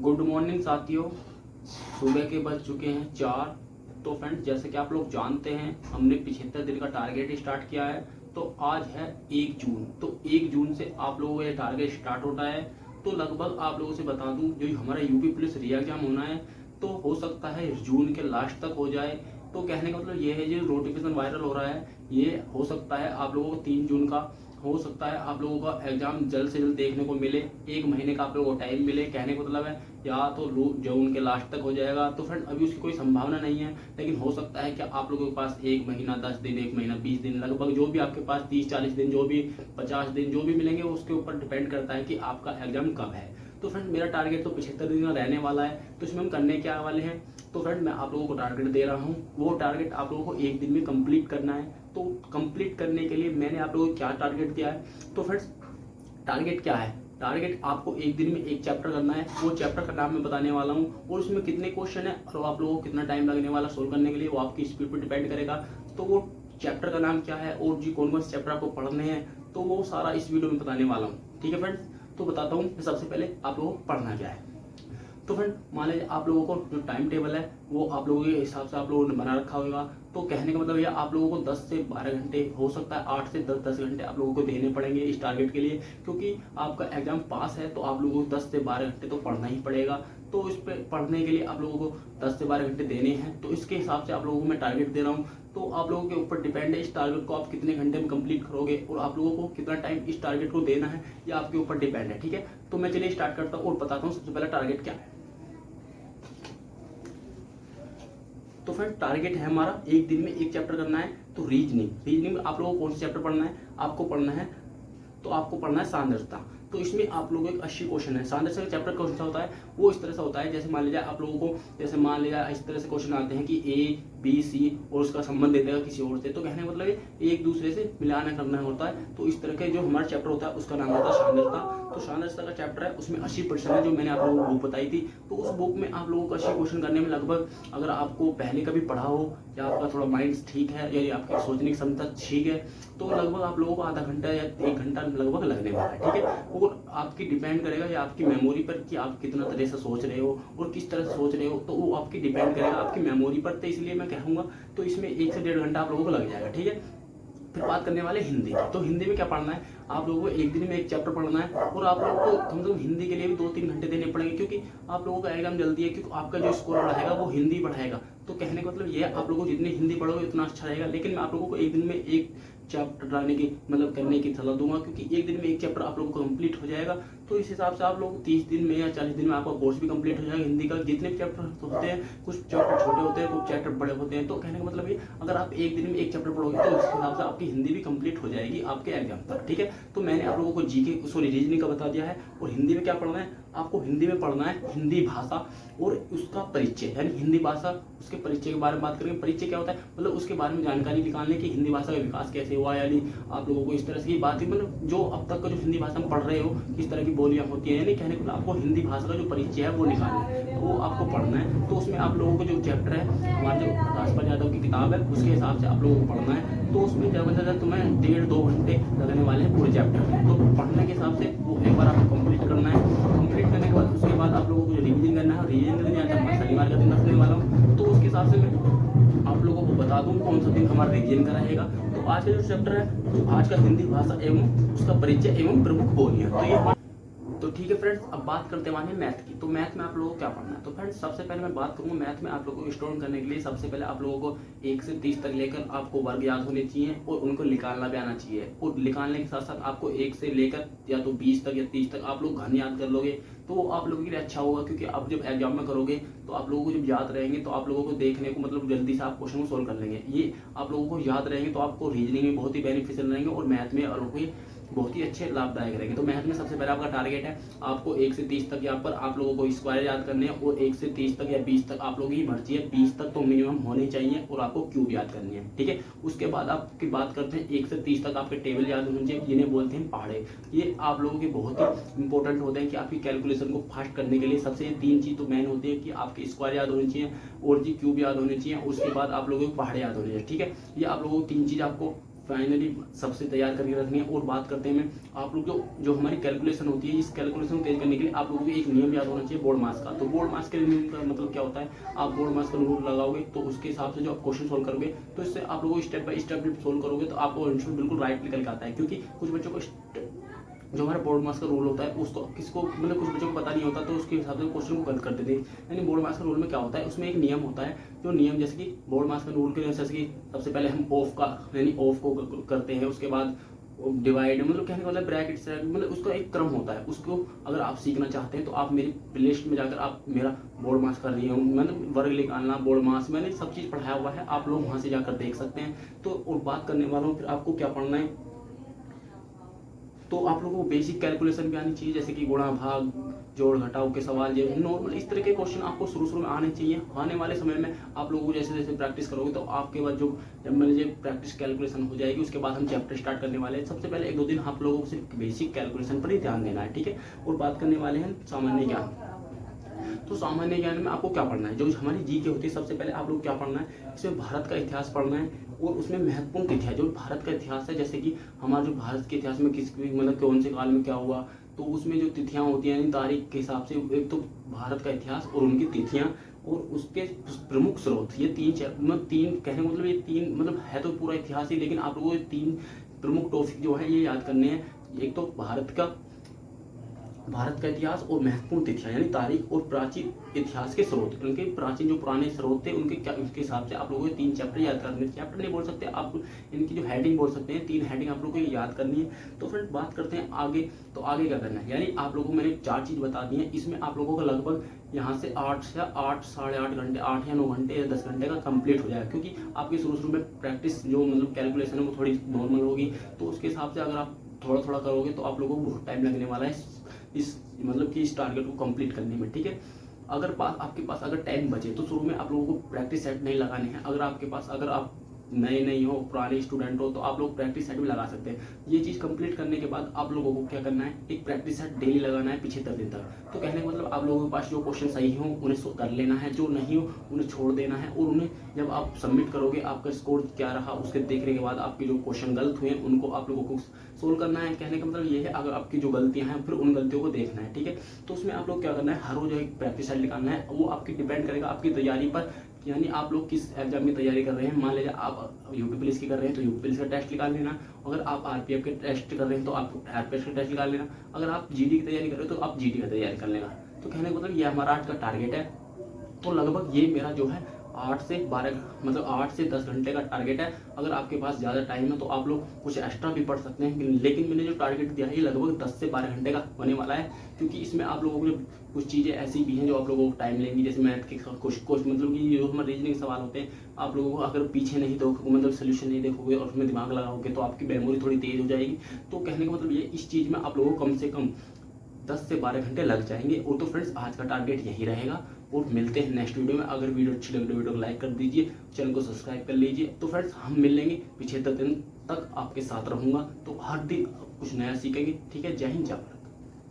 Good morning साथियों। सुबह के बज चुके हैं 4। तो फ्रेंड्स, जैसे कि आप लोग जानते हैं हमने 75 दिन का टारगेट स्टार्ट किया है। तो आज है 1 जून। तो 1 जून से आप लोगों का ये टारगेट स्टार्ट होता है। तो लगभग आप लोगों से बता दूं, जो हमारा यूपी पुलिस री एग्जाम होना है तो हो सकता है जून के लास्ट तक हो जाए। तो कहने का मतलब ये है, जो नोटिफिकेशन वायरल हो रहा है ये हो सकता है आप लोगों को 3 जून का हो सकता है आप लोगों का एग्जाम जल्द से जल्द देखने को मिले। 1 महीने का आप लोगों को टाइम मिले। कहने का मतलब है या तो जून के लास्ट तक हो जाएगा। तो फ्रेंड, अभी उसकी कोई संभावना नहीं है, लेकिन हो सकता है कि आप लोगों के पास 1 महीना 10 दिन, 1 महीना 20 दिन, लगभग जो भी आपके पास 30-40 दिन, जो भी 50 दिन जो भी मिलेंगे उसके ऊपर डिपेंड करता है कि आपका एग्जाम कब है। तो फ्रेंड, मेरा टारगेट तो 75 दिन का रहने वाला है। तो इसमें हम करने क्या वाले हैं, तो फ्रेंड मैं आप लोगों को टारगेट दे रहा हूँ। वो टारगेट आप लोगों को 1 दिन में कंप्लीट करना है। तो कंप्लीट करने के लिए मैंने आप लोगों को क्या टारगेट दिया है, तो फ्रेंड्स टारगेट क्या है, टारगेट आपको 1 दिन में 1 चैप्टर करना है। वो चैप्टर का नाम मैं बताने वाला हूँ और उसमें कितने क्वेश्चन है और आप लोगों को कितना टाइम लगने वाला सोल्व करने के लिए, वो आपकी स्पीड पर डिपेंड करेगा। तो वो चैप्टर का नाम क्या है और जी कौन कौन से चैप्टर आपको पढ़ने हैं, तो वो सारा इस वीडियो में बताने वाला हूँ। ठीक है फ्रेंड्स, तो बताता हूँ सबसे पहले आप लोगों को पढ़ना क्या है। तो फ्रेंड, मान लीजिए आप लोगों को जो टाइम टेबल है वो आप लोगों के हिसाब से आप लोगों ने बना रखा होगा। तो कहने का मतलब ये आप लोगों को 10 से 12 घंटे, हो सकता है 8 से 10 घंटे आप लोगों को देने पड़ेंगे इस टारगेट के लिए, क्योंकि आपका एग्जाम पास है तो आप लोगों को 10 से 12 घंटे तो पढ़ना ही पड़ेगा। तो इस पे पढ़ने के लिए आप लोगों को 10 से 12 घंटे देने हैं। तो इसके हिसाब से आप लोगों को मैं टारगेट दे रहा हूँ। तो आप लोगों के ऊपर डिपेंड है इस टारगेट को आप कितने घंटे में कंप्लीट करोगे और आप लोगों को कितना टाइम इस टारगेट को देना है, ये आपके ऊपर डिपेंड है। ठीक है, तो मैं चलिए स्टार्ट करता हूँ और बताता हूँ सबसे पहला टारगेट क्या है। तो फ्रेंड, टारगेट है हमारा 1 दिन में 1 चैप्टर करना है। तो रीजनिंग में आप लोगों को कौन सा चैप्टर पढ़ना है, आपको पढ़ना है, तो आपको पढ़ना है सांद्रता। तो इसमें आप लोगों को 80 क्वेश्चन है। सांद्रता का चैप्टर कौन सा होता है, वो इस तरह से होता है, जैसे मान लीजिए आप लोगों को, जैसे मान लीजिए इस तरह से क्वेश्चन आते हैं कि A B C और उसका संबंध दे देगा किसी और से। तो कहने का मतलब ये एक दूसरे से मिलाना करना होता है। तो इस तरह के जो हमारा चैप्टर होता है उसका नाम होता है सांद्रता। तो सांद्रता का चैप्टर है, उसमें 80% है, जो मैंने आप लोगों को बुक बताई थी। तो उस बुक में आप लोगों को 80 क्वेश्चन करने में लगभग, अगर आपको पहले कभी पढ़ा हो या आपका थोड़ा माइंड ठीक है या आपकी सोचने की क्षमता ठीक है, तो लगभग आप लोगों को आधा घंटा या 1 घंटा लगभग लगने वाला है। ठीक है, और आपकी डिपेंड करेगा या आपकी मेमोरी पर कि आप कितना तरह से सोच रहे हो और किस तरह से सोच रहे हो, तो वो आपकी डिपेंड करेगा आपकी मेमोरी पर। तो इसलिए मैं कहूँगा तो इसमें 1 से 1.5 घंटा आप लोगों को लग जाएगा। ठीक है, फिर बात करने वाले हिंदी की। तो हिंदी में क्या पढ़ना है, आप लोगों को 1 दिन में 1 चैप्टर पढ़ना है और आप लोगों को कम से कम हिंदी के लिए भी 2-3 घंटे देने पड़ेंगे, क्योंकि आप लोगों का एग्जाम जल्दी है, क्योंकि आपका जो स्कोर बढ़ाएगा वो हिंदी बढ़ाएगा। तो कहने का मतलब ये आप लोगों को जितनी हिंदी पढ़ोगे उतना अच्छा रहेगा। लेकिन मैं आप लोगों को 1 दिन में 1 चैप्टर डालने की मतलब करने की सलाह दूंगा, क्योंकि 1 दिन में 1 चैप्टर आप लोगों को कंप्लीट हो जाएगा। तो इस हिसाब से आप लोग 30 दिन में या 40 दिन में आपका कोर्स भी कंप्लीट हो जाएगा हिंदी का। जितने भी चैप्टर होते हैं, कुछ चैप्टर छोटे होते हैं, कुछ चैप्टर बड़े होते हैं। तो कहने का मतलब ये, अगर आप 1 दिन में 1 चैप्टर पढ़ोगे तो उस हिसाब से आपकी हिंदी भी कंप्लीट हो जाएगी आपके एग्जाम तक। ठीक है, तो मैंने आप लोगों को रीजनिंग का बता दिया है। और हिंदी में क्या पढ़ना है, आपको हिंदी में पढ़ना है हिंदी भाषा और उसका परिचय, यानी हिंदी भाषा उसके परिचय के बारे में बात करेंगे। परिचय क्या होता है, मतलब उसके बारे में जानकारी निकालने की, हिंदी भाषा का विकास कैसे हुआ, यानी आप लोगों को इस तरह से की बात, मतलब जो अब तक का जो हिंदी भाषा में पढ़ रहे हो किस तरह की बोलियां होती है, यानी कहने को आपको हिंदी भाषा का जो परिचय है वो निकालना है, तो वो आपको पढ़ना है। तो उसमें आप लोगों को जो चैप्टर है, हमारे जो राजपाल यादव की किताब है उसके हिसाब से आप लोगों को पढ़ना है। तो उसमें ज़्यादा से ज़्यादा तुम्हें 1.5-2 घंटे लगने वाले हैं पूरे चैप्टर में। तो पढ़ने के हिसाब से वो एक बार आपको कंप्लीट करना है। कंप्लीट करने के बाद उसके बाद आप लोगों को जो रिवीजन करना है, रिवीजन करने आता है, मैं शनिवार का दिन रखने वाला हूँ। तो उसके हिसाब से मैं आप लोगों को बता दूँ कौन सा दिन हमारा रिवीजन का रहेगा। तो आज का जो चैप्टर है, तो आज का हिंदी भाषा एवं उसका परिचय एवं प्रमुख बोलियां। तो ये तो ठीक है फ्रेंड्स, अब बात करते हैं मैथ की। तो मैथ में आप लोगों को क्या पढ़ना है, तो फ्रेंड्स सबसे पहले मैं बात करूंगा मैथ में आप लोगों को स्टोर करने के लिए। सबसे पहले आप लोगों को 1 से 30 तक लेकर आपको वर्ग याद होने चाहिए और उनको निकालना भी आना चाहिए। और निकालने के साथ साथ आपको 1 से लेकर या तो 20 तक या 30 तक आप लोग घन याद कर लोगे, तो वो आप लोगों के लिए अच्छा होगा। क्योंकि आप जब एग्जाम में करोगे तो आप लोगों को जब याद रहेंगे तो आप लोगों को देखने को मतलब जल्दी से आप क्वेश्चन को सोल्व कर लेंगे। ये आप लोगों को याद रहेंगे तो आपको रीजनिंग में बहुत ही बेनिफिशियल रहेंगे और मैथ में और बहुत ही अच्छे लाभदायक रहेंगे। तो मैथ में सबसे पहले आपका टारगेट है, आपको 1 से 30 तक यहाँ पर आप लोगों को स्क्वायर याद करने हैं और 1 से 30 तक या 20 तक आप लोगों की मर्जी है, 20 तक तो मिनिमम होने चाहिए और आपको क्यूब याद करनी है। ठीक है, उसके बाद आपकी बात करते हैं 1 से 30 तक आपके टेबल याद होने चाहिए, जिन्हें बोलते हैं पहाड़े। ये आप लोगों के बहुत ही इंपॉर्टेंट होते हैं कि आपकी कैलकुलेशन को फास्ट करने के लिए। सबसे 3 चीज तो मेन होती है कि आपके स्क्वायर याद होनी चाहिए और जी क्यूब याद होनी चाहिए, उसके बाद आप लोगों को पहाड़े याद होने चाहिए। ठीक है, ये आप लोगों को 3 चीज आपको फाइनली सबसे तैयार करके रखनी है। और बात करते हैं आप लोग जो हमारी कैलकुलेशन होती है, इस कैलकुलेशन को तेज करने के लिए आप लोगों को एक नियम याद होना चाहिए बोर्ड मास का। तो बोर्ड मास के नियम का मतलब क्या होता है, आप बोर्ड मास का रूल लगाओगे तो उसके हिसाब से जो आप क्वेश्चन सोल्व करोगे तो इससे आप लोगों को स्टेप बाय स्टेप सोल्व करोगे तो आपको आंसर बिल्कुल राइट निकल के आता है। क्योंकि कुछ बच्चों को जो हमारा बोर्ड मास का रूल होता है उसको किसको मतलब कुछ बच्चों को पता नहीं होता तो उसके हिसाब से क्वेश्चन को गलत कर देते हैं। यानी बोर्ड मास का रूल में क्या होता है, उसमें एक नियम होता है, जो नियम जैसे कि बोर्ड मास का रूल के जैसे कि सबसे पहले हम ऑफ का यानी ऑफ को करते हैं, उसके बाद डिवाइड मतलब कहने का मतलब ब्रैकेट से मतलब उसका एक क्रम होता है। उसको अगर आप सीखना चाहते हैं तो आप मेरी प्लेलिस्ट में जाकर आप मेरा बोर्ड मास कर रही हूँ मतलब वर्ग निकालना बोर्ड मास मैंने सब चीज़ पढ़ाया हुआ है, आप लोग वहाँ से जाकर देख सकते हैं। तो और बात करने वाला हूँ फिर आपको क्या पढ़ना है, तो आप लोगों को बेसिक कैलकुलेशन भी आनी चाहिए, जैसे कि गुणा भाग जोड़ घटाव के सवाल जो नॉर्मल इस तरह के क्वेश्चन आपको शुरू में आने चाहिए। आने वाले समय में आप लोगों को जैसे जैसे प्रैक्टिस करोगे तो आपके बाद जो जब मैंने प्रैक्टिस कैलकुलेशन हो जाएगी उसके बाद हम चैप्टर स्टार्ट करने वाले हैं। सबसे पहले 1-2 दिन आप लोगों को सिर्फ बेसिक कैलकुलेशन पर ही ध्यान देना है, ठीक है। और बात करने वाले हैं सामान्य ज्ञान। तो सामान्य ज्ञान में आपको क्या पढ़ना है, जो हमारी जीके होती है सबसे पहले आप लोग क्या पढ़ना है, इसमें भारत का इतिहास पढ़ना है और उसमें महत्वपूर्ण तिथियां जो भारत का इतिहास है, जैसे कि हमारा जो भारत के इतिहास में किस मतलब कौन से काल में क्या हुआ, तो उसमें जो तिथियां होती हैं तारीख के हिसाब से एक तो भारत का इतिहास और उनकी तिथियां और उसके प्रमुख स्रोत, ये तीन कहने का मतलब ये तीन मतलब है तो पूरा इतिहास ही, लेकिन आप लोगों को 3 प्रमुख टॉपिक जो है ये याद करने हैं। एक तो भारत का इतिहास और महत्वपूर्ण तिथियां यानी तारीख और प्राचीन इतिहास के स्रोत, उनके प्राचीन जो पुराने स्रोत थे उनके हिसाब से आप लोगों को 3 चैप्टर याद करने, चैप्टर नहीं बोल सकते आप, इनकी जो हेडिंग बोल सकते हैं, 3 हेडिंग आप लोगों को याद करनी है। तो फ्रेंड बात करते हैं आगे, तो आगे क्या करना है, यानी आप लोगों को मैंने 4 चीज़ बता दी है। इसमें आप लोगों को लगभग यहाँ से 8 साढ़े 8 घंटे 8 या 9 घंटे या 10 घंटे का कंप्लीट हो जाएगा, क्योंकि आपकी शुरू में प्रैक्टिस जो मतलब कैलकुलेशन है वो थोड़ी नॉर्मल होगी। तो उसके हिसाब से अगर आप थोड़ा थोड़ा करोगे तो आप लोगों को बहुत टाइम लगने वाला है इस मतलब कि इस टारगेट को कंप्लीट करने में, ठीक है। अगर आपके पास अगर टाइम बचे तो शुरू में आप लोगों को प्रैक्टिस सेट नहीं लगाने हैं। अगर आपके पास अगर आप नए नहीं हो पुराने स्टूडेंट हो तो आप लोग प्रैक्टिस सेट भी लगा सकते हैं। ये चीज़ कंप्लीट करने के बाद आप लोगों को क्या करना है, एक प्रैक्टिस सेट डेली लगाना है 75 दिन तक। तो कहने का मतलब आप लोगों के पास जो क्वेश्चन सही हो उन्हें कर लेना है, जो नहीं हो उन्हें छोड़ देना है, और उन्हें जब आप सबमिट करोगे आपका स्कोर क्या रहा उसके देखने के बाद आपके जो क्वेश्चन गलत हुए उनको आप लोगों को सोल्व करना है। कहने का मतलब ये है अगर आपकी जो गलतियां हैं फिर उन गलतियों को देखना है, ठीक है। तो उसमें आप लोग क्या करना है, हर रोज एक प्रैक्टिस सेट निकालना है, वो आपकी डिपेंड करेगा आपकी तैयारी पर, यानी आप लोग किस एग्जाम की तैयारी कर रहे हैं। मान लीजिए आप यूपी पुलिस की कर रहे हैं तो यूपी पुलिस का टेस्ट निकाल लेना, अगर आप आरपीएफ के टेस्ट कर रहे हैं तो आप आरपीएफ का टेस्ट निकाल लेना, अगर आप जीडी की तैयारी कर रहे हो तो आप जीडी का तैयारी कर लेना। तो कहने का मतलब ये हमारा आज का टारगेट है। तो लगभग ये मेरा जो है 8 से 12 मतलब 8 से 10 घंटे का टारगेट है। अगर आपके पास ज़्यादा टाइम है तो आप लोग कुछ एक्स्ट्रा भी पढ़ सकते हैं, लेकिन मैंने जो टारगेट दिया है ये लगभग 10 से 12 घंटे का होने वाला है, क्योंकि इसमें आप लोगों को कुछ चीज़ें ऐसी भी हैं जो आप लोगों को टाइम लेंगी, जैसे मैथ के कुछ मतलब कि जो हमारे रीजनिंग सवाल होते हैं आप लोगों को अगर पीछे नहीं देखोगे मतलब सोल्यूशन नहीं देखोगे और उसमें दिमाग लगाओगे तो आपकी मेमोरी थोड़ी तेज हो जाएगी। तो कहने का मतलब ये इस चीज़ में आप लोगों को कम से कम 10 से 12 घंटे लग जाएंगे। और तो फ्रेंड्स आज का टारगेट यही रहेगा और मिलते हैं नेक्स्ट वीडियो में। अगर वीडियो अच्छी लगे तो वीडियो को लाइक कर दीजिए, चैनल को सब्सक्राइब कर लीजिए। तो फ्रेंड्स हम मिल लेंगे, 75 दिन तक आपके साथ रहूँगा, तो हर दिन कुछ नया सीखेंगे, ठीक है। जय हिंद जय भारत।